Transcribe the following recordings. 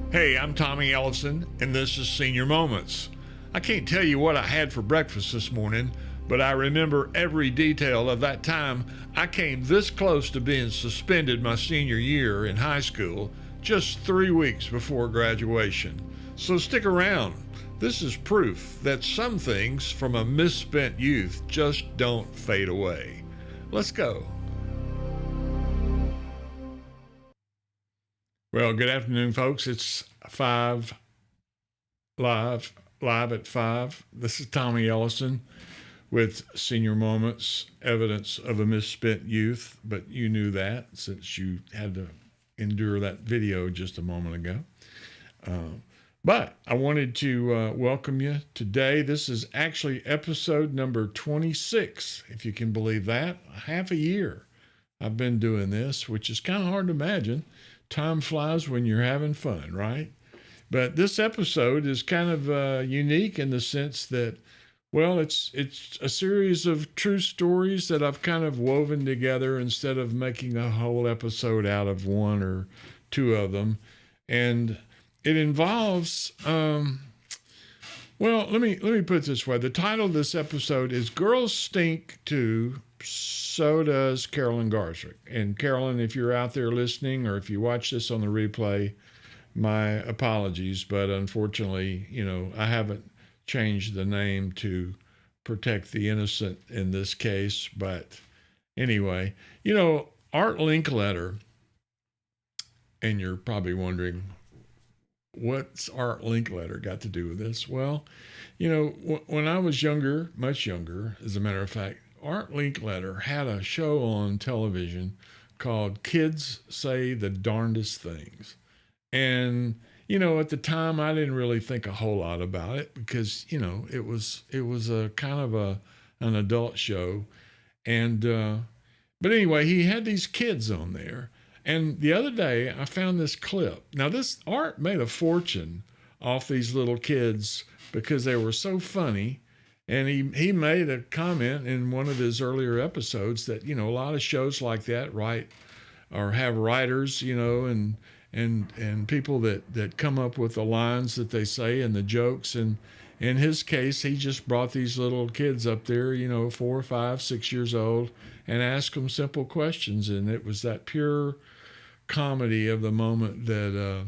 Hey, I'm Tommy Ellison, and this is Senior Moments. I can't tell you what I had for breakfast this morning, but I remember every detail of that time I came this close to being suspended my senior year in high school, just 3 weeks before graduation. So stick around. This is proof that some things from a misspent youth just don't fade away. Let's go. Well, good afternoon, folks. It's 5 live at 5. This is Tommy Ellison with Senior Moments, evidence of a misspent youth, but you knew that since you had to endure that video just a moment ago. But I wanted to welcome you today. This is actually episode number 26, if you can believe that. Half a year I've been doing this, which is kind of hard to imagine. Time flies when you're having fun, right? But this episode is kind of unique in the sense that, well, it's a series of true stories that I've kind of woven together instead of making a whole episode out of one or two of them. And it involves, well, let me put it this way. The title of this episode is Girls Stink Too, So Does Carolyn Garzarek. And Carolyn, if you're out there listening or if you watch this on the replay, my apologies, but unfortunately, I haven't changed the name to protect the innocent in this case. But anyway, Art Linkletter, and you're probably wondering, what's Art Linkletter got to do with this? Well, when I was younger, much younger, as a matter of fact, Art Linkletter had a show on television called Kids Say the Darndest Things. And, at the time I didn't really think a whole lot about it because, it was a kind of an adult show. And, but anyway, he had these kids on there. And the other day I found this clip. Now this Art made a fortune off these little kids because they were so funny. And he made a comment in one of his earlier episodes that, a lot of shows like that write or have writers, and people that come up with the lines that they say and the jokes. And in his case, he just brought these little kids up there, 4, 5, 6 years old, and asked them simple questions. And it was that pure comedy of the moment that,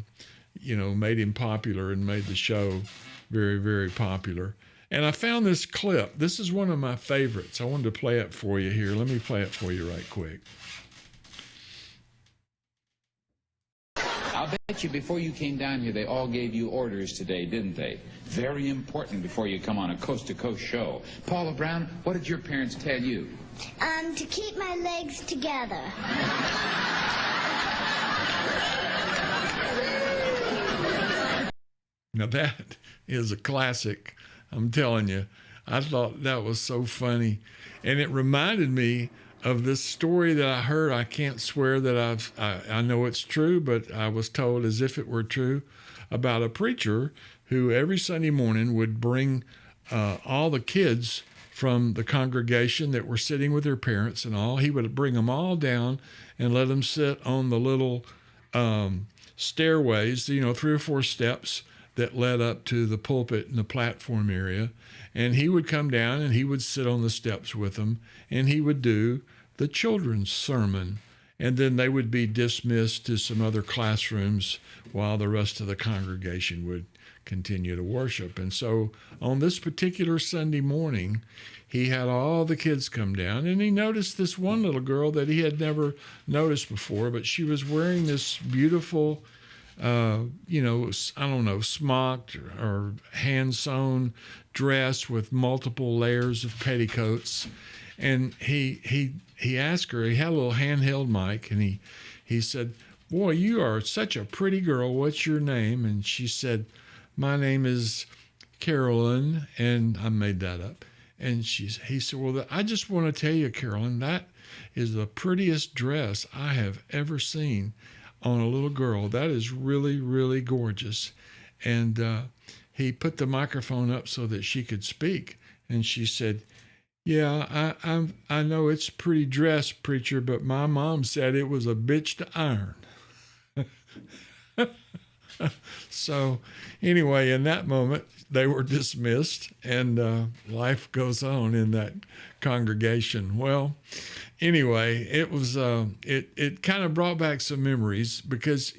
made him popular and made the show very, very popular. And I found this clip. This is one of my favorites. I wanted to play it for you here. Let me play it for you right quick. I'll bet you before you came down here, they all gave you orders today, didn't they? Very important before you come on a coast-to-coast show. Paula Brown, what did your parents tell you? To keep my legs together. Now that is a classic. I'm telling you, I thought that was so funny. And it reminded me of this story that I heard. I can't swear that I know it's true, but I was told as if it were true about a preacher who every Sunday morning would bring all the kids from the congregation that were sitting with their parents and all. He would bring them all down and let them sit on the little stairways, 3 or 4 steps that led up to the pulpit and the platform area. And he would come down and he would sit on the steps with them and he would do the children's sermon. And then they would be dismissed to some other classrooms while the rest of the congregation would continue to worship. And so on this particular Sunday morning, he had all the kids come down and he noticed this one little girl that he had never noticed before, but she was wearing this beautiful smocked or hand-sewn dress with multiple layers of petticoats. And he asked her, he had a little handheld mic, and he said, "Boy, you are such a pretty girl. What's your name?" And she said, "My name is Carolyn," and I made that up. And he said, "Well, I just want to tell you, Carolyn, that is the prettiest dress I have ever seen on a little girl. That is really, really gorgeous." And he put the microphone up so that she could speak. And she said, "Yeah, I know it's a pretty dress, preacher, but my mom said it was a bitch to iron." So, anyway, in that moment, they were dismissed, and life goes on in that congregation. Well, anyway, it was it kind of brought back some memories because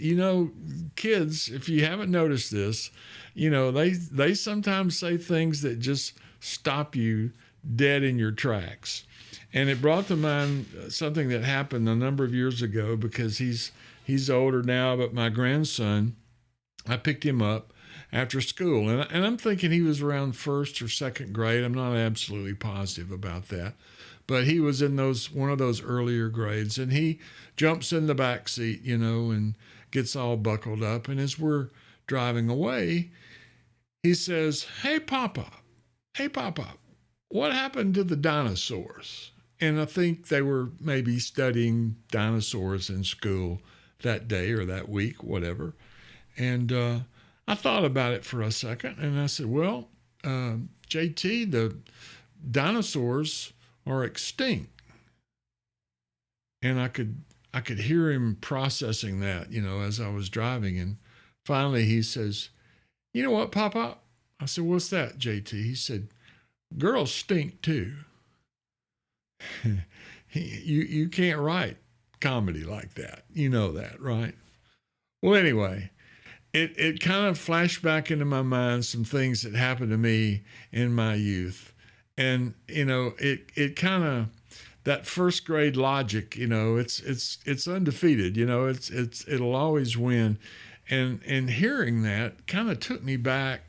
kids, if you haven't noticed this, they sometimes say things that just stop you dead in your tracks. And it brought to mind something that happened a number of years ago because he's older now, but my grandson, I picked him up after school, and I'm thinking he was around first or second grade. I'm not absolutely positive about that, but he was in one of those earlier grades, and he jumps in the back seat, and gets all buckled up. And as we're driving away, he says, "Hey, Papa, what happened to the dinosaurs?" And I think they were maybe studying dinosaurs in school that day or that week, whatever. And I thought about it for a second, and I said, "Well, JT, the dinosaurs are extinct." And I could hear him processing that, as I was driving. And finally he says, "You know what, Papa?" I said, "What's that, JT?" He said, "Girls stink too." You can't write comedy like that. You know that, right? Well, anyway, it kind of flashed back into my mind some things that happened to me in my youth. And, it kind of, that first grade logic, it's undefeated, it'll always win. And hearing that kind of took me back,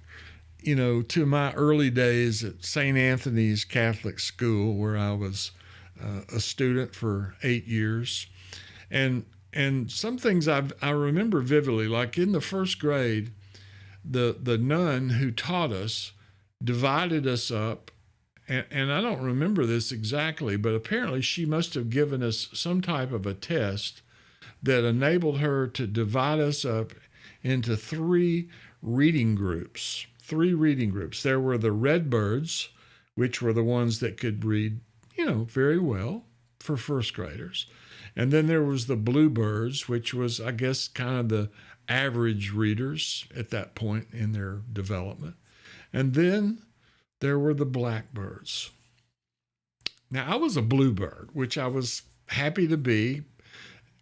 to my early days at St. Anthony's Catholic School, where I was a student for 8 years. And some things I remember vividly, like in the first grade, the nun who taught us divided us up. And I don't remember this exactly, but apparently she must have given us some type of a test that enabled her to divide us up into three reading groups. There were the Redbirds, which were the ones that could read, very well for first graders. And then there was the Bluebirds, which was, I guess, kind of the average readers at that point in their development. And then there were the Blackbirds. Now, I was a Bluebird, which I was happy to be,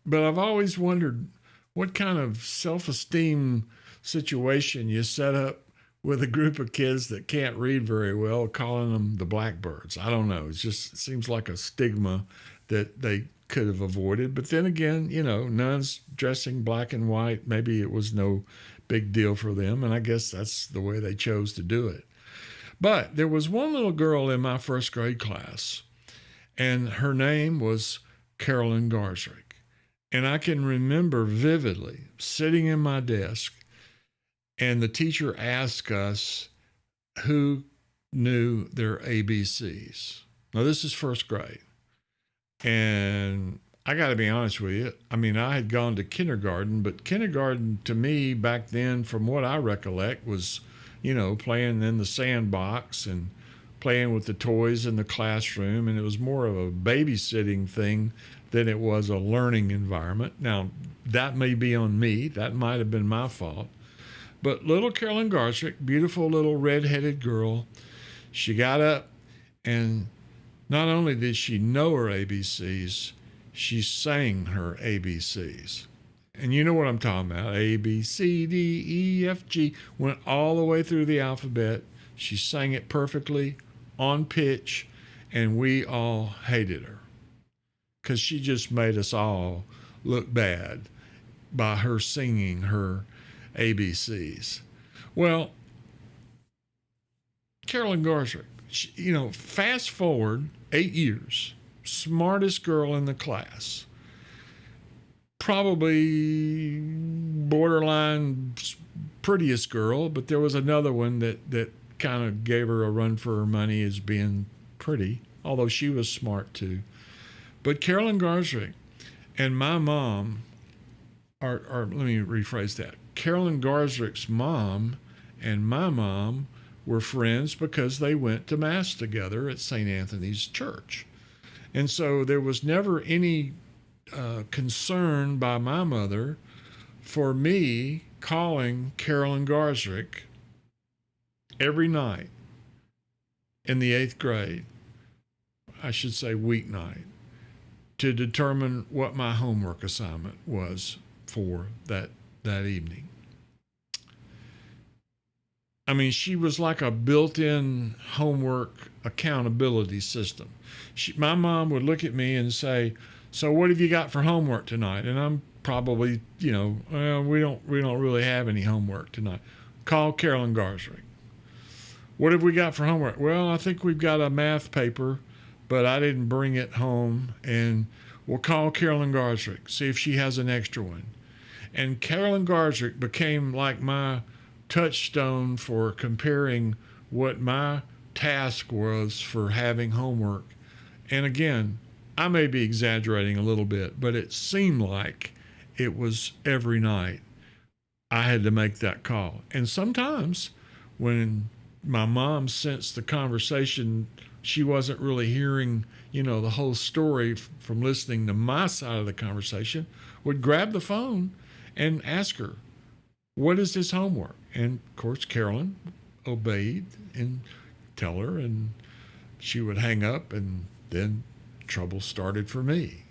but I've always wondered what kind of self-esteem situation you set up with a group of kids that can't read very well, calling them the Blackbirds. I don't know. It seems like a stigma that they could have avoided. But then again, nuns dressing black and white, maybe it was no big deal for them. And I guess that's the way they chose to do it. But there was one little girl in my first grade class, and her name was Carolyn Garzarek. And I can remember vividly sitting in my desk, and the teacher asked us who knew their ABCs. Now, this is first grade. And I got to be honest with you. I mean, I had gone to kindergarten, but kindergarten to me back then, from what I recollect, was, playing in the sandbox and playing with the toys in the classroom. And it was more of a babysitting thing than it was a learning environment. Now, that may be on me. That might have been my fault. But little Carolyn Garzarek, beautiful little red-headed girl, she got up, and not only did she know her ABCs, she sang her ABCs. And you know what I'm talking about. A, B, C, D, E, F, G. Went all the way through the alphabet. She sang it perfectly, on pitch, and we all hated her because she just made us all look bad by her singing her ABCs. Well, Carolyn Garzarek, fast forward 8 years, smartest girl in the class, probably borderline prettiest girl, but there was another one that kind of gave her a run for her money as being pretty, although she was smart too. But Carolyn Garzarek and my mom, or let me rephrase that. Carolyn Garzarek's mom and my mom were friends because they went to Mass together at St. Anthony's Church. And so there was never any concern by my mother for me calling Carolyn Garzarek every night in the 8th grade, I should say weeknight, to determine what my homework assignment was for that evening. I mean, she was like a built-in homework accountability system. My mom would look at me and say, "So what have you got for homework tonight?" And I'm probably, well, we don't really have any homework tonight. Call Carolyn Garzarek. What have we got for homework? Well, I think we've got a math paper, but I didn't bring it home, and we'll call Carolyn Garzarek, see if she has an extra one. And Carolyn Garzarek became like my touchstone for comparing what my task was for having homework. And again, I may be exaggerating a little bit, but it seemed like it was every night I had to make that call. And sometimes when my mom sensed the conversation, she wasn't really hearing, the whole story from listening to my side of the conversation, would grab the phone and ask her, "What is this homework?" And of course, Carolyn obeyed and tell her, and she would hang up, and then trouble started for me,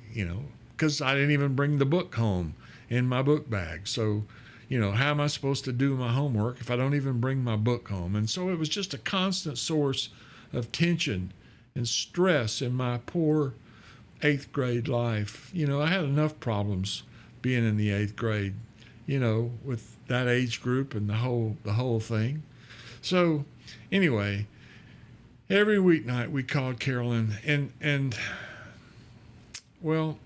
because I didn't even bring the book home in my book bag. So, how am I supposed to do my homework if I don't even bring my book home? And so it was just a constant source of tension and stress in my poor 8th grade life. I had enough problems being in the 8th grade, with that age group and the whole thing. So anyway, every weeknight we called Carolyn, and well,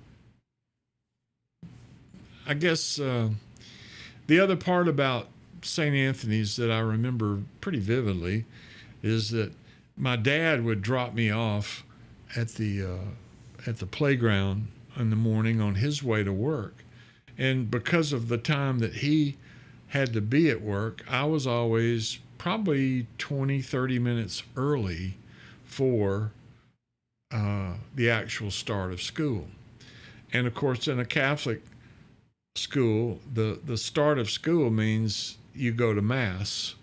I guess the other part about St. Anthony's that I remember pretty vividly is that my dad would drop me off at the playground in the morning on his way to work. And because of the time that he had to be at work, I was always probably 20, 30 minutes early for the actual start of school. And of course, in a Catholic school, the start of school means you go to Mass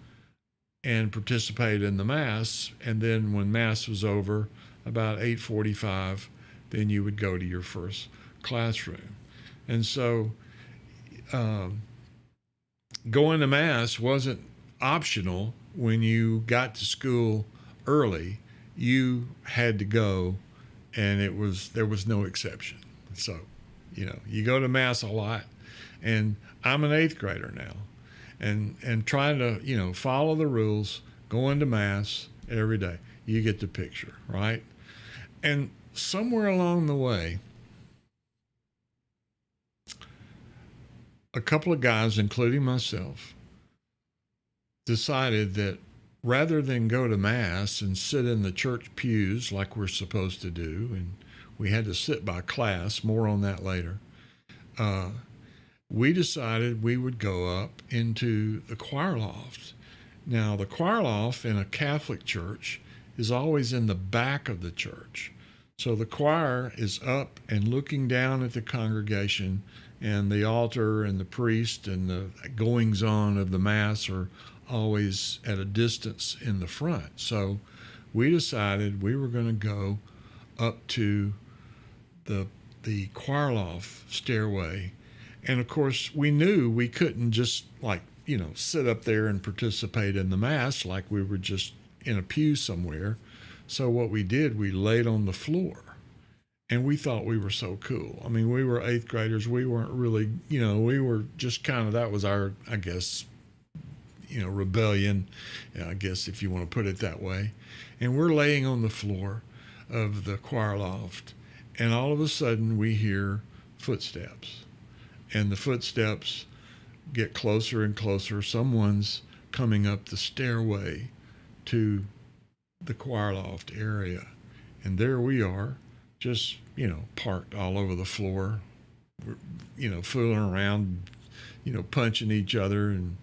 and participate in the Mass. And then when Mass was over, about 8:45, then you would go to your first classroom. And so going to Mass wasn't optional. When you got to school early, you had to go, and there was no exception. So, you go to Mass a lot, and I'm an 8th grader now, and trying to, follow the rules, going to Mass every day. You get the picture, right? And somewhere along the way, a couple of guys, including myself, decided that rather than go to Mass and sit in the church pews like we're supposed to do, and we had to sit by class, more on that later, we decided we would go up into the choir loft. Now, the choir loft in a Catholic church is always in the back of the church. So the choir is up and looking down at the congregation, and the altar and the priest and the goings-on of the Mass are always at a distance in the front. So we decided we were going to go up to the choir loft stairway. And of course, we knew we couldn't just sit up there and participate in the Mass like we were just in a pew somewhere. So what we did, we laid on the floor. And we thought we were so cool. I mean, we were 8th graders. We weren't really, we were just that was our, I guess, rebellion, I guess, if you want to put it that way. And we're laying on the floor of the choir loft. And all of a sudden we hear footsteps. And the footsteps get closer and closer. Someone's coming up the stairway to the choir loft area. And there we are, just, parked all over the floor, fooling around, punching each other and,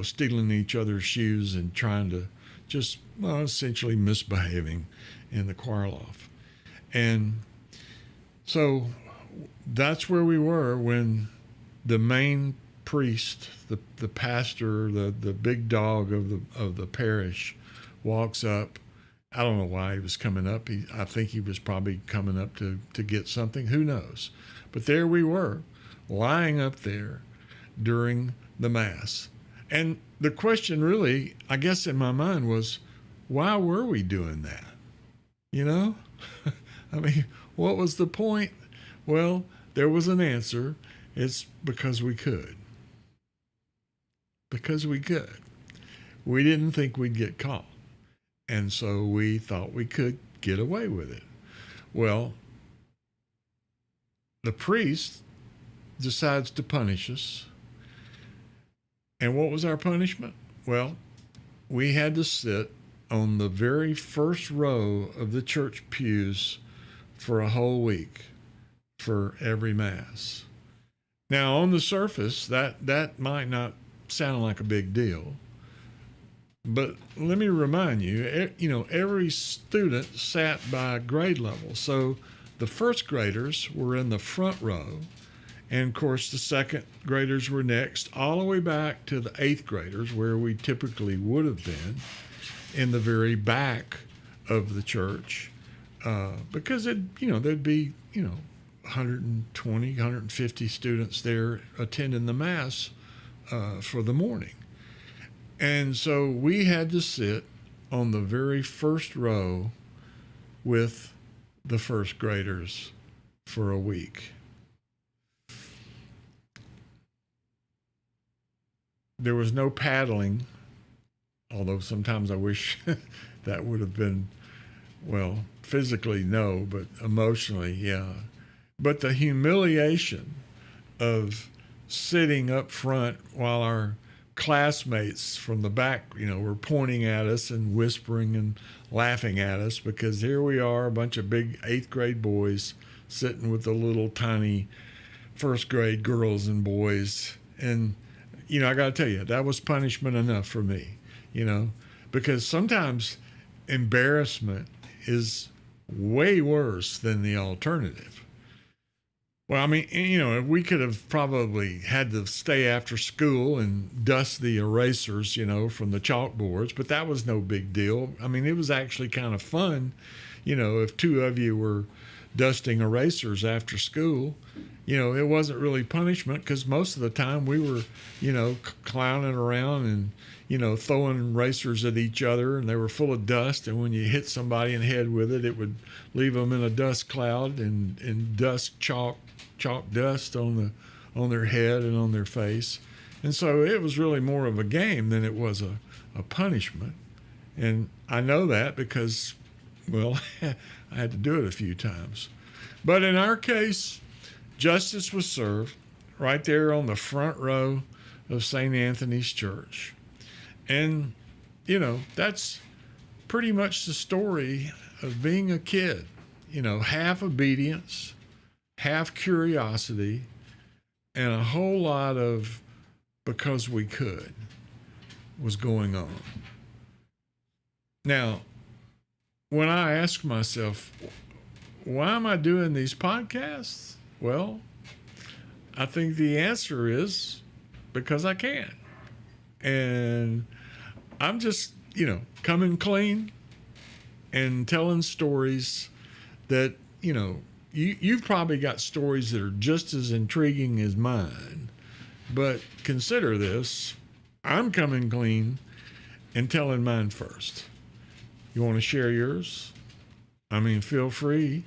stealing each other's shoes and trying to just, essentially misbehaving in the choir loft. And so that's where we were when the main priest, the pastor, the big dog of the parish, walks up. I don't know why he was coming up. I think he was probably coming up to get something. Who knows? But there we were, lying up there during the Mass. And the question really, I guess in my mind was, why were we doing that? You know? I mean, what was the point? Well, there was an answer. It's because we could. Because we could. We didn't think we'd get caught. And so we thought we could get away with it. Well, the priest decides to punish us. And what was our punishment? Well, we had to sit on the very first row of the church pews for a whole week for every Mass. Now, on the surface, that might not sound like a big deal. But let me remind you, every student sat by grade level. So the first graders were in the front row. And of course, the second graders were next, all the way back to the eighth graders, where we typically would have been in the very back of the church. Because there'd be, 120, 150 students there attending the Mass for the morning. And so we had to sit on the very first row with the first graders for a week. There was no paddling, although sometimes I wish that would have been, well, physically no, but emotionally, yeah. But the humiliation of sitting up front while our classmates from the back, were pointing at us and whispering and laughing at us, because here we are, a bunch of big 8th grade boys sitting with the little tiny 1st grade girls and boys. And, I got to tell you, that was punishment enough for me, because sometimes embarrassment is way worse than the alternative. Well, I mean, we could have probably had to stay after school and dust the erasers, from the chalkboards, but that was no big deal. I mean, it was actually kind of fun, if two of you were dusting erasers after school. It wasn't really punishment, because most of the time we were, clowning around and, throwing erasers at each other, and they were full of dust. And when you hit somebody in the head with it, it would leave them in a dust cloud and dust chalk dust on their head and on their face. And so it was really more of a game than it was a punishment. And I know that because, well, I had to do it a few times. But in our case, justice was served right there on the front row of St. Anthony's Church. And, that's pretty much the story of being a kid. Half obedience, half curiosity, and a whole lot of because we could was going on. Now, when I ask myself, why am I doing these podcasts? Well, I think the answer is because I can. And I'm just, coming clean and telling stories that, you've probably got stories that are just as intriguing as mine. But consider this, I'm coming clean and telling mine first. You want to share yours? Feel free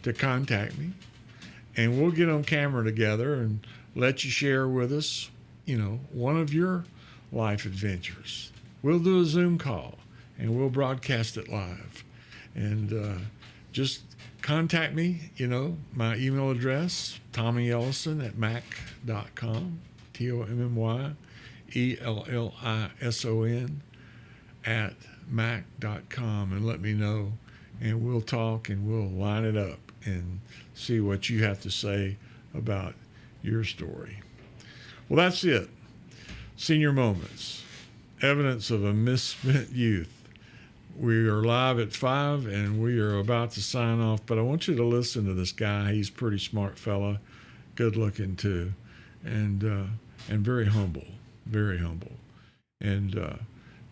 to contact me, and we'll get on camera together and let you share with us, one of your life adventures. We'll do a Zoom call and we'll broadcast it live. And just contact me, my email address, tommyellison@mac.com, TOMMYELLISON@mac.com, and let me know, and we'll talk and we'll line it up and see what you have to say about your story. Well, that's it. Senior Moments, evidence of a misspent youth. We are live at 5 and we are about to sign off, but I want you to listen to this guy. He's a pretty smart fella, good looking too. And and very humble, and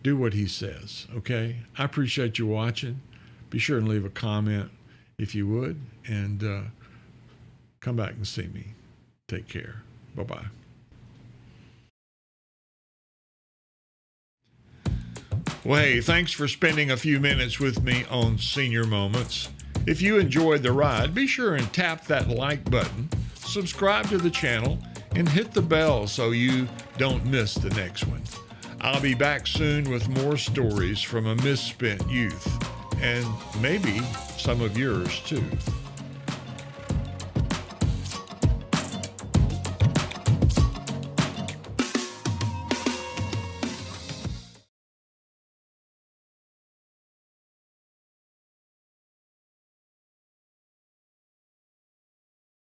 do what he says. Okay. I appreciate you watching. Be sure and leave a comment if you would, and come back and see me. Take care. Bye-bye. Well, hey, thanks for spending a few minutes with me on Senior Moments. If you enjoyed the ride, be sure and tap that like button, subscribe to the channel, and hit the bell so you don't miss the next one. I'll be back soon with more stories from a misspent youth, and maybe some of yours too.